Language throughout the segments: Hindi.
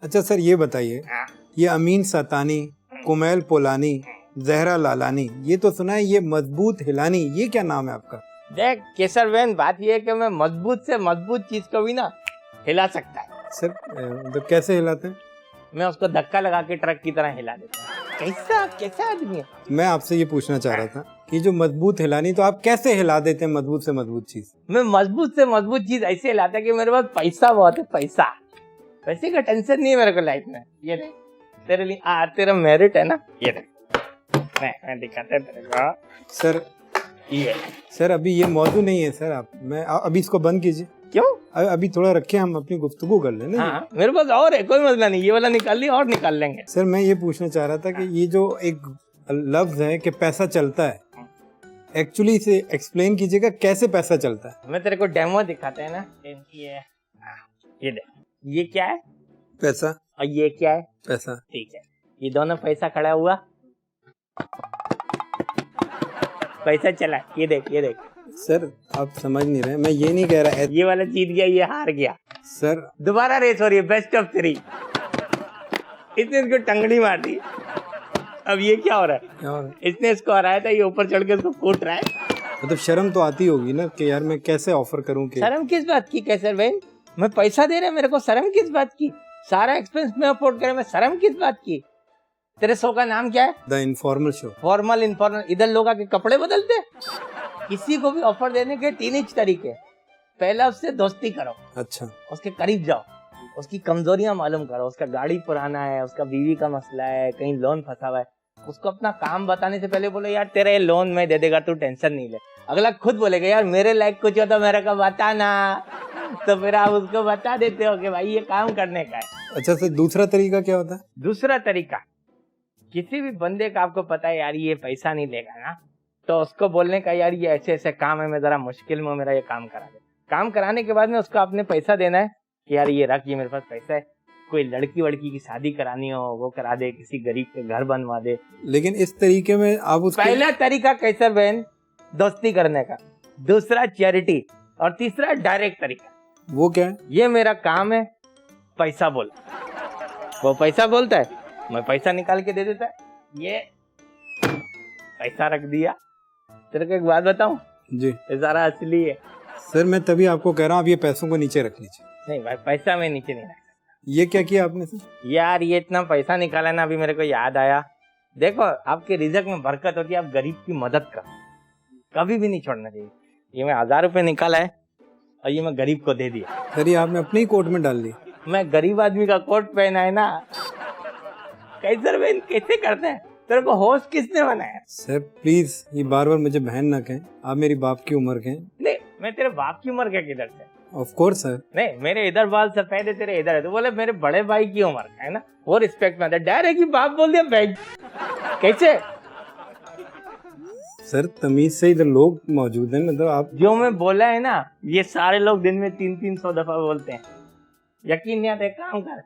अच्छा सर ये बताइए, ये अमीन सतानी, कुमैल पोलानी, जहरा लालानी, ये तो सुना है, ये मजबूत हिलानी, ये क्या नाम है आपका? देख केसर बहन, बात ये है कि मैं मजबूत से मजबूत चीज को भी ना हिला सकता है। सर तो कैसे हिलाते हैं? मैं उसको धक्का लगा के ट्रक की तरह हिला देता हूँ। कैसा आदमी है? मैं आपसे ये पूछना चाह रहा था कि जो मजबूत हिलानी, तो आप कैसे हिला देते हैं मजबूत से मजबूत चीज? मैं मजबूत से मजबूत चीज ऐसे हिलाता कि मेरे पास पैसा बहुत है, पैसा। पैसे का टेंशन नहीं है मेरे को लाइफ में। ये देख तेरे लिए तेरा मेरिट है ना, ये देख मैं दिखाता तेरे को। सर ये सर अभी ये मौजू नहीं है सर, आप अभी इसको बंद कीजिए। क्यों? अभी थोड़ा रखे, हम अपनी गुफ्तगू कर लें। हाँ, मेरे पास और है, कोई मसला नहीं, ये वाला निकाल लिया और निकाल लेंगे। सर मैं ये पूछना चाह रहा था कि ये जो एक लफ्ज है कि पैसा चलता है, एक्चुअली इसे एक्सप्लेन कीजिएगा, कैसे पैसा चलता है? मैं तेरे को डेमो दिखाते हैं ना। ये देख, ये क्या है? पैसा। और ये क्या है? पैसा। ठीक है, ये दोनों पैसा खड़ा हुआ, पैसा चला। ये देख ये देख। सर आप समझ नहीं रहे, मैं ये नहीं कह रहा है। ये वाला जीत गया, ये हार गया। सर दोबारा रेस हो रही है, बेस्ट ऑफ 3। इसने इसको टंगड़ी मार दी। अब ये क्या हो रहा है? क्या हो रहा है? इसने इसको हराया था, ये ऊपर चढ़ के इसको कूट रहा है। मतलब शर्म तो आती होगी ना कि यार मैं कैसे ऑफर करूं कि... शर्म किस बात की कैसर बहन? मैं पैसा दे रहा मेरे को, शर्म किस बात की? सारा एक्सपेंस में अफोर्ड करे, मैं शर्म किस बात की? तेरे शो का नाम क्या है? The informal show. Formal informal, इधर लोग आके कपड़े बदलते। किसी को भी ऑफर देने के 3 तरीके। पहला, उससे दोस्ती करो। अच्छा। उसके करीब जाओ, उसकी कमजोरियां मालूम करो, उसका गाड़ी पुराना है, उसका बीवी का मसला है, कहीं लोन फंसा हुआ है। उसको अपना काम बताने से पहले बोलो यार तेरा ये लोन मैं दे देगा, तू टेंशन नहीं ले। अगला खुद बोलेगा यार मेरे लायक कुछ हो तो मेरे को बताना, तो फिर आप उसको बता देते हो कि भाई ये काम करने का है। अच्छा सर दूसरा तरीका क्या होता है? दूसरा तरीका, किसी भी बंदे का आपको पता है यार ये पैसा नहीं देगा ना, तो उसको बोलने का यार ये ऐसे ऐसे काम है, मैं जरा मुश्किल में, मेरा ये काम करा दे। काम कराने के बाद में उसको आपने पैसा देना है कि यार ये रख, ये मेरे पास पैसा है। कोई लड़की वड़की की शादी करानी हो वो करा दे, किसी गरीब के घर बनवा दे। लेकिन इस तरीके में आप उसको... पहला तरीका कैसर बहन दोस्ती करने का, दूसरा चैरिटी, और तीसरा डायरेक्ट तरीका। वो क्या है? ये मेरा काम है, पैसा बोल। वो पैसा बोलता है, मैं पैसा निकाल के दे देता है। ये पैसा रख दिया। तेरे को एक बात बताऊं? जी। ये सारा असली है। सर मैं तभी आपको कह रहा हूँ आप ये पैसों को नीचे रख लीजिए। नहीं भाई, पैसा मैं नीचे नहीं रख। ये क्या किया आपने सर? यार ये इतना पैसा निकाला ना, अभी मेरे को याद आया। देखो आपके रिज़्क में बरकत होती है, आप गरीब की मदद करो, कभी भी नहीं छोड़ना चाहिए। ये मैं 1000 रुपए निकाला है और ये मैं गरीब को दे दिया। सर ये आपने अपने ही कोट में डाल ली। मैं गरीब आदमी का कोट पहना है ना। कैसर बहन कैसे करते हैं? तेरे को होस्ट किसने बनाया? सर प्लीज ये बार बार मुझे बहन ना कहें, आप मेरी बाप की उम्र के हैं। नहीं, मैं तेरे बाप की उम्र का किधर से? Of course sir. नहीं, मेरे इधर बाल सफेद है, तेरे इधर है, तो बोले मेरे बड़े भाई की उम्र का है ना, वो रिस्पेक्ट में आता है। डायरेक्ट ही बाप बोल दिया बैंक। कैसे? सर तमीज से इधर लोग मौजूद हैं, मतलब आप... जो मैं बोला है ना, ये सारे लोग दिन में 300 दफा बोलते हैं। यकीन नहीं आता, काम कर,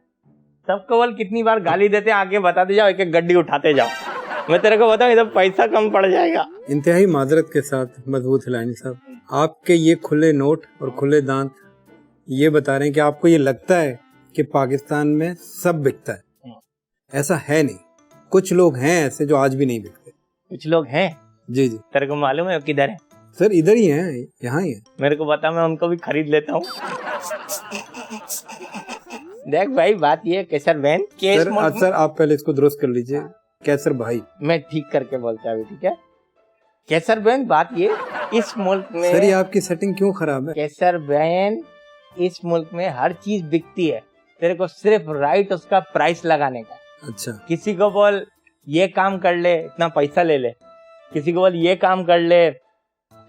सबको बोल कितनी बार गाली देते हैं, आगे बताते जाओ, एक एक गड्डी उठाते जाओ। मैं तेरे को बताऊं इधर पैसा कम पड़ जाएगा। इंतहाई माजरत के साथ मजबूत हिलानी साहब, आपके ये खुले नोट और खुले दांत ये बता रहे हैं कि आपको ये लगता है कि पाकिस्तान में सब बिकता है। ऐसा है नहीं, कुछ लोग हैं ऐसे जो आज भी नहीं बिकते। कुछ लोग हैं? जी जी। तेरे को मालूम है वो किधर है? सर इधर ही हैं, यहाँ ही है। मेरे को बता, मैं उनको भी खरीद लेता हूँ। देख भाई, बात ये है कैसर बहन, सर आप पहले इसको दुरुस्त कर लीजिए। कैसर भाई, मैं ठीक करके बोलता हूँ, ठीक है? कैसर बहन, बात ये, इस मुल्क में... सर ये आपकी सेटिंग क्यों खराब है? कैसर बहन, इस मुल्क में हर चीज बिकती है, तेरे को सिर्फ राइट उसका प्राइस लगाने का। अच्छा। किसी को बोल ये काम कर ले, इतना पैसा ले ले। किसी को बोल ये काम कर ले,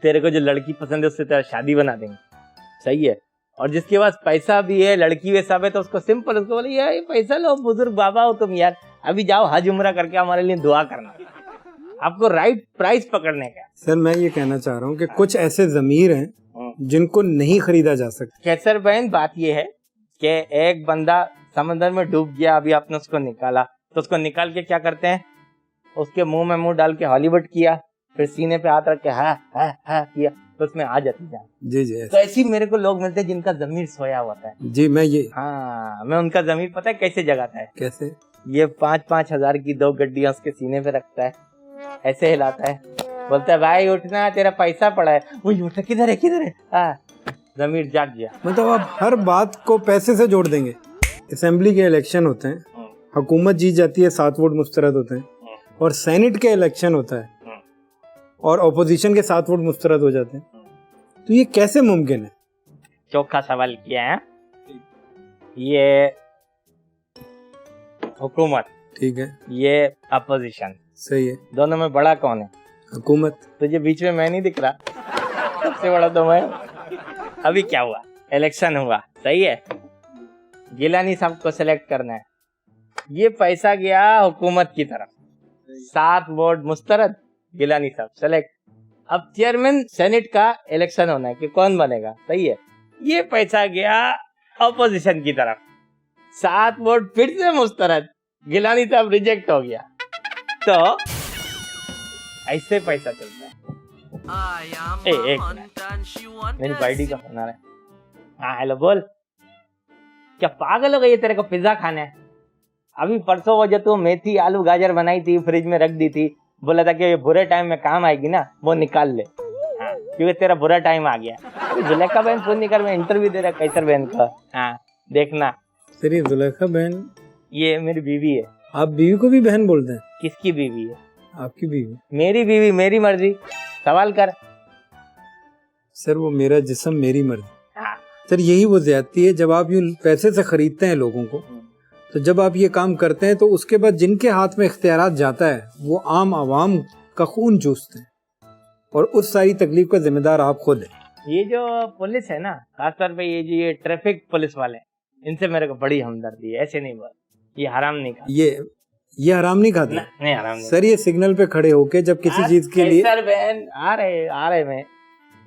तेरे को जो लड़की पसंद है उससे तेरा शादी बना देंगे। सही है? और जिसके पास पैसा भी है, लड़की वे सब है, तो उसको सिंपल, उसको बोले ये पैसा लो, बुजुर्ग बाबा हो तुम यार, अभी जाओ हज उम्रा करके हमारे लिए दुआ करना। आपको राइट प्राइस पकड़ने का। सर मैं ये कहना चाह रहा हूँ कि कुछ ऐसे जमीर हैं जिनको नहीं खरीदा जा सकता। कैसर बहन, बात ये है कि एक बंदा समंदर में डूब गया, अभी आपने उसको निकाला, तो उसको निकाल के क्या करते हैं? उसके मुंह में मुंह डाल के हॉलीवुड किया, फिर सीने पे हाथ रख के हा किया, तो उसमें आ जाती जान। जी जी तो ऐसी मेरे को लोग मिलते हैं जिनका जमीर सोया होता है। जी। मैं ये हाँ, मैं उनका जमीर पता है कैसे जगाता है? कैसे? ये 5-5 हजार की 2 गड्डियां उसके सीने पे रखता है, ऐसे हिलाता है, बोलता है भाई उठना, तेरा पैसा पड़ा है। वो उठा, किधर है? जमीर जाग गया। मतलब आप हर बात को पैसे से जोड़ देंगे। असेंबली के इलेक्शन होते हैं, हुकूमत जीत जाती है, 7 वोट मुस्तरद होते हैं, और सेनेट के इलेक्शन होता है और ऑपोजिशन के 7 वोट मुस्तरद हो जाते हैं। तो ये कैसे मुमकिन है? चौथा सवाल किया है। ये हुकूमत, ठीक है, ये अपोजिशन, सही है। दोनों में बड़ा कौन है? हुकूमत। तुझे बीच में मैं नहीं दिख रहा, सबसे बड़ा तो मैं। अभी क्या हुआ? इलेक्शन हुआ, सही है। गिलानी साहब को सिलेक्ट करना है, ये पैसा गया हुकूमत की तरफ, 7 वोट मुस्तरद, गिलानी साहब सेलेक्ट। अब चेयरमैन सेनेट का इलेक्शन होना है कि कौन बनेगा, सही है। ये पैसा गया ऑपोजिशन की तरफ, 7 वोट फिर से मुस्तरद, गिलानी साहब रिजेक्ट हो गया। तो ऐसे पैसा चलता है। एक मिनट, मेरी बाइडी का फोन आ रहा है। हाँ हेलो, बोल। क्या पागल हो गई है, तेरे को पिज्जा खाना है? अभी परसों वो जो तू मेथी आलू गाजर बनाई थी, फ्रिज में रख दी थी, बोला था कि ये बुरे टाइम में काम आएगी ना, वो निकाल ले। हाँ, क्योंकि तेरा बुरा टाइम आ गया। जुलेखा बहन फोन नहीं कर, मैं इंटरव्यू दे रहा कैसर बहन का। हाँ देखना। तेरी जुलेखा बहन? ये मेरी बीवी है। आप बीवी को भी बहन बोलते हैं? किसकी बीवी है? आपकी बीवी। मेरी बीवी, मेरी मर्जी, सवाल कर। सर वो मेरा जिस्म मेरी मर्जी। हाँ। सर यही वो ज्यादती है, जब आप यूं पैसे से खरीदते हैं लोगों को, तो जब आप ये काम करते हैं तो उसके बाद जिनके हाथ में इख्तियारात जाता है वो आम आवाम का खून चूसते हैं, और उस सारी तकलीफ का जिम्मेदार आप खुद हैं। ये जो पुलिस है ना, खासतौर पे ये ट्रैफिक पुलिस वाले, इनसे मेरे को बड़ी हमदर्दी है। ऐसे नहीं बोल, ये हराम नहीं खाता। ये हराम नहीं खाता? नहीं हराम नहीं। सर ये सिग्नल पे खड़े होके जब किसी चीज के लिए, सर बहन आ रहे में,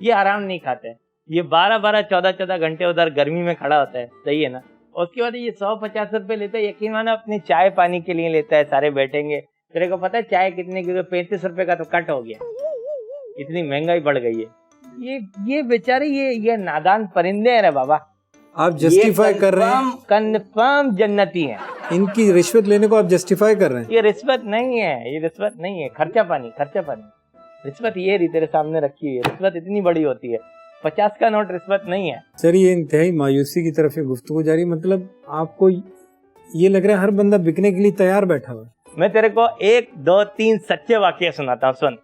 ये हराम नहीं खाते। ये 12-12, 14-14 घंटे उधर गर्मी में खड़ा होता है, सही है ना। उसके बाद ये 150 रुपए लेता है, यकीन मानो अपनी चाय पानी के लिए लेता है। सारे बैठेंगे, तेरे को पता है चाय कितने की? 35 रुपए का तो कट हो गया, इतनी महंगाई बढ़ गई है। ये बेचारे ये नादान परिंदे हैं रे बाबा। आप जस्टिफाई कर रहे हैं? कन्फर्म जन्नती हैं। इनकी रिश्वत लेने को आप जस्टिफाई कर रहे हैं? ये रिश्वत नहीं है, खर्चा पानी। रिश्वत ये रही तेरे सामने रखी हुई है। रिश्वत इतनी बड़ी होती है, 50 का नोट रिश्वत नहीं है। सर ये इंतहाई मायूसी की तरफ ये गुफ्तगू जारी, मतलब आपको ये लग रहा है हर बंदा बिकने के लिए तैयार बैठा हुआ है। मैं तेरे को 1, 2, 3 सच्चे वाकये सुनाता हूँ, सुन।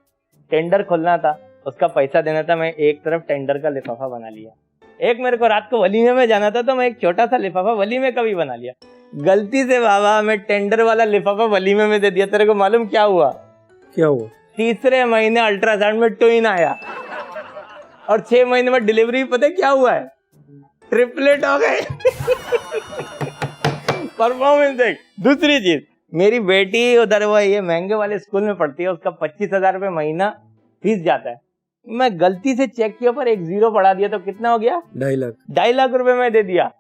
टेंडर खोलना था, उसका पैसा देना था, मैं एक तरफ टेंडर का लिफाफा बना लिया। एक मेरे को रात को वलीमे में जाना था, तो मैं एक छोटा सा लिफाफा वलीमे का भी बना लिया। गलती से बाबा मैं टेंडर वाला लिफाफा वलीमे में दे दिया। तेरे को मालूम क्या हुआ? तीसरे महीने अल्ट्रासाउंड में ट्विन आया, और 6 महीने में डिलीवरी। पता है क्या हुआ है? ट्रिपलेट हो गए। परफॉर्मेंस देख। दूसरी चीज, मेरी बेटी उधर वो ये महंगे वाले स्कूल में पढ़ती है, उसका 25,000 रुपए महीना फीस जाता है। मैं गलती से चेक किया पर एक 0 बढ़ा दिया, तो कितना हो गया? 2.5 लाख रुपए मैं दे दिया।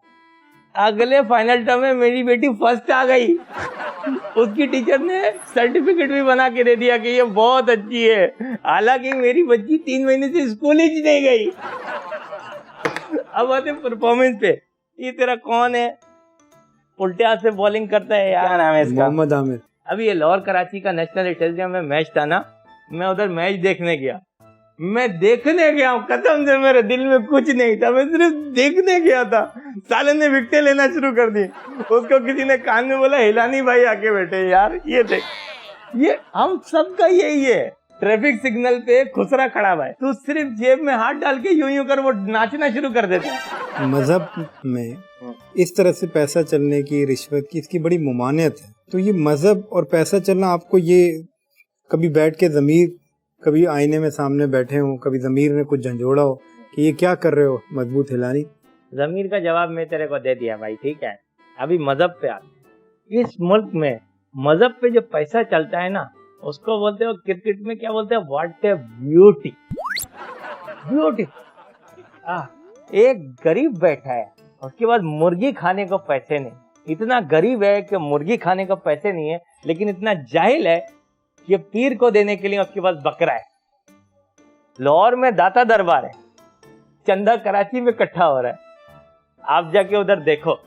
अगले फाइनल टर्म में मेरी बेटी फर्स्ट आ गई। उसकी टीचर ने सर्टिफिकेट भी बना के दे दिया कि ये बहुत अच्छी है। हालांकि मेरी बच्ची 3 महीने से स्कूल ही नहीं गई। अब आते परफॉर्मेंस पे। ये तेरा कौन है? उल्टे हाथ से बॉलिंग करता है यार, क्या नाम है इसका? मोहम्मद आमिर। अभी ये लाहौर कराची का नेशनल स्टेडियम में मैच था ना, मैं उधर मैच देखने गया। कसम से मेरे दिल में कुछ नहीं था, मैं सिर्फ देखने गया था। साले ने विकेटें लेना शुरू कर दी। उसको किसी ने कान में बोला, हिलानी भाई आके बैठे। यार ये देख, ये हम सबका यही है। ट्रैफिक सिग्नल पे खुसरा खड़ा हुआ है, तू सिर्फ जेब में हाथ डाल के यूं कर वो नाचना शुरू कर देता है। मजहब में इस तरह से पैसा चलने की, रिश्वत की, इसकी बड़ी मुमानियत है। तो ये मजहब और पैसा चलना, आपको ये कभी बैठ के ज़मीर, कभी आईने में सामने बैठे हो, कभी ज़मीर ने कुछ झंझोड़ा हो कि ये क्या कर रहे हो मजबूत हिलानी? ज़मीर का जवाब मैं तेरे को दे दिया भाई, ठीक है। अभी मजहब पे आते। इस मुल्क में मजहब पे जो पैसा चलता है ना, उसको बोलते हो क्रिकेट में क्या बोलते हैं? What A beauty. एक गरीब बैठा है, उसके बाद मुर्गी खाने को पैसे नहीं। इतना गरीब है कि मुर्गी खाने को पैसे नहीं है, लेकिन इतना जाहिल है कि पीर को देने के लिए उसके पास बकरा है। लाहौर में दाता दरबार है, चंदा कराची में इकट्ठा हो रहा है। आप जाके उधर देखो,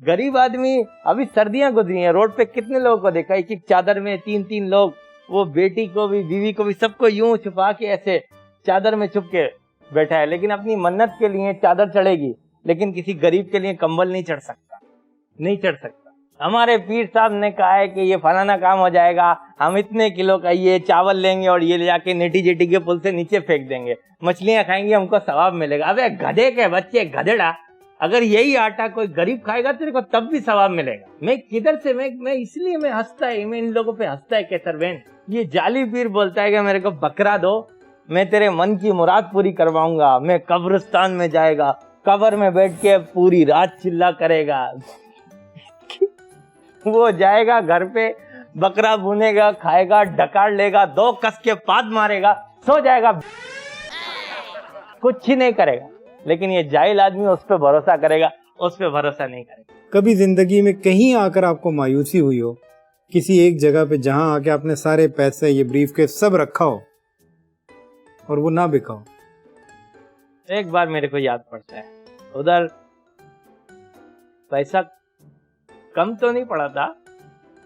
गरीब आदमी, अभी सर्दियां गुजरी हैं, रोड पे कितने लोगों को देखा, एक एक चादर में 3-3 लोग, वो बेटी को भी बीवी को भी सबको यूं छुपा के ऐसे चादर में छुप के बैठा है। लेकिन अपनी मन्नत के लिए चादर चढ़ेगी, लेकिन किसी गरीब के लिए कंबल नहीं चढ़ सकता, नहीं चढ़ सकता। हमारे पीर साहब ने कहा है कि ये फलाना काम हो जाएगा, हम इतने किलो का ये चावल लेंगे और ये ले जाके नेटी जेटी के पुल से नीचे फेंक देंगे, मछलियां खाएंगे, हमको सवाब मिलेगा। अबे गधे के बच्चे, गधेड़ा, अगर यही आटा कोई गरीब खाएगा तेरे को तब भी सवाब मिलेगा। मैं किधर से, मैं इसलिए मैं हंसता है, मैं इन लोगों पे हंसता है। कैसर बहन, ये जाली पीर बोलता है कि मेरे को बकरा दो, मैं तेरे मन की मुराद पूरी करवाऊंगा। मैं कब्रिस्तान में जाएगा, कब्र में बैठ के पूरी रात चिल्ला करेगा। वो जाएगा घर पे, बकरा भुनेगा, खाएगा, डकार लेगा, 2 कस के पाद मारेगा, सो जाएगा, कुछ ही नहीं करेगा। लेकिन ये जाहिल आदमी उस पर भरोसा करेगा, उस पर भरोसा नहीं करेगा। कभी जिंदगी में कहीं आकर आपको मायूसी हुई हो, किसी एक जगह पे जहां आके आपने सारे पैसे, ये ब्रीफकेस सब रखा हो और वो ना बिका हो? एक बार मेरे को याद पड़ता है, उधर पैसा कम तो नहीं पड़ा था,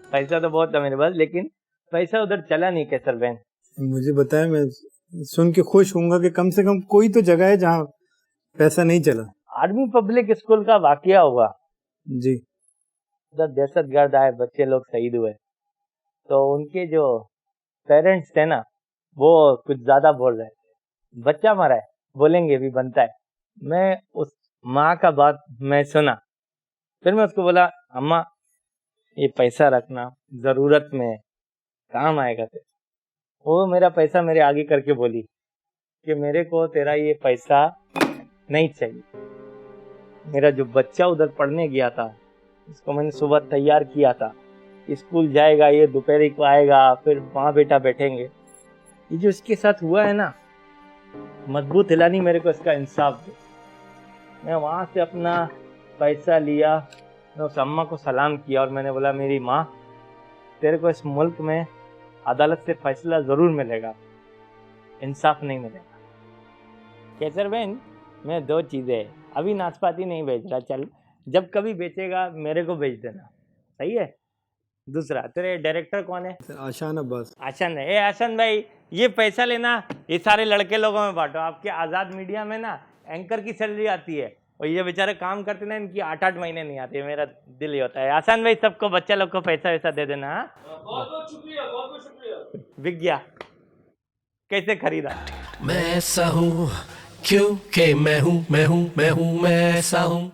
पैसा तो बहुत था मेरे पास, लेकिन पैसा उधर चला नहीं। कैसर बहन, मुझे बताया, मैं सुन के खुश होऊंगा कि कम से कम कोई तो जगह है जहाँ पैसा नहीं चला। आर्मी पब्लिक स्कूल का वाकया हुआ जी, उधर दहशतगर्द आए, बच्चे लोग शहीद हुए, तो उनके जो पेरेंट्स थे ना, वो कुछ ज्यादा बोल रहे थे, बच्चा मरा है, बोलेंगे भी बनता है। मैं उस माँ का बात मैं सुना, फिर मैं उसको बोला, अम्मा ये पैसा रखना, जरूरत में काम आएगा तेरे। वो मेरा पैसा मेरे आगे करके बोली कि मेरे को तेरा ये पैसा नहीं चाहिए। मेरा जो बच्चा उधर पढ़ने गया था, उसको मैंने सुबह तैयार किया था, स्कूल जाएगा, ये दोपहर को आएगा, फिर माँ बेटा बैठेंगे। ये जो इसके साथ हुआ है ना, मजबूत हिलानी, मेरे को इसका इंसाफ दे। मैं वहां से अपना पैसा लिया, मैं उस अम्मा को सलाम किया और मैंने बोला, मेरी माँ, तेरे को इस मुल्क में अदालत से फैसला जरूर मिलेगा, इंसाफ नहीं मिलेगा। कैसर बहन, मैं 2 चीजें, अभी नाशपाती नहीं बेच रहा, चल जब कभी बेचेगा मेरे को बेच देना, सही है? दूसरा, तेरे डायरेक्टर कौन है? आशान अब्बास। आशान है। आशान भाई, ये पैसा लेना, ये सारे लड़के लोगों में बांटो। आपके आजाद मीडिया में ना एंकर की सैलरी आती है, और ये बेचारे काम करते ना, इनकी 8-8 महीने नहीं आती। मेरा दिल ही होता है। आशान भाई, सबको, बच्चा लोग को पैसा वैसा दे देना। बहुत बहुत शुक्रिया, बहुत बहुत शुक्रिया। बिक गया, कैसे खरीदा? मैं ऐसा हूँ क्योंकि मैं हूँ, मैं हूँ, मैं हूँ, मैं ऐसा हूँ।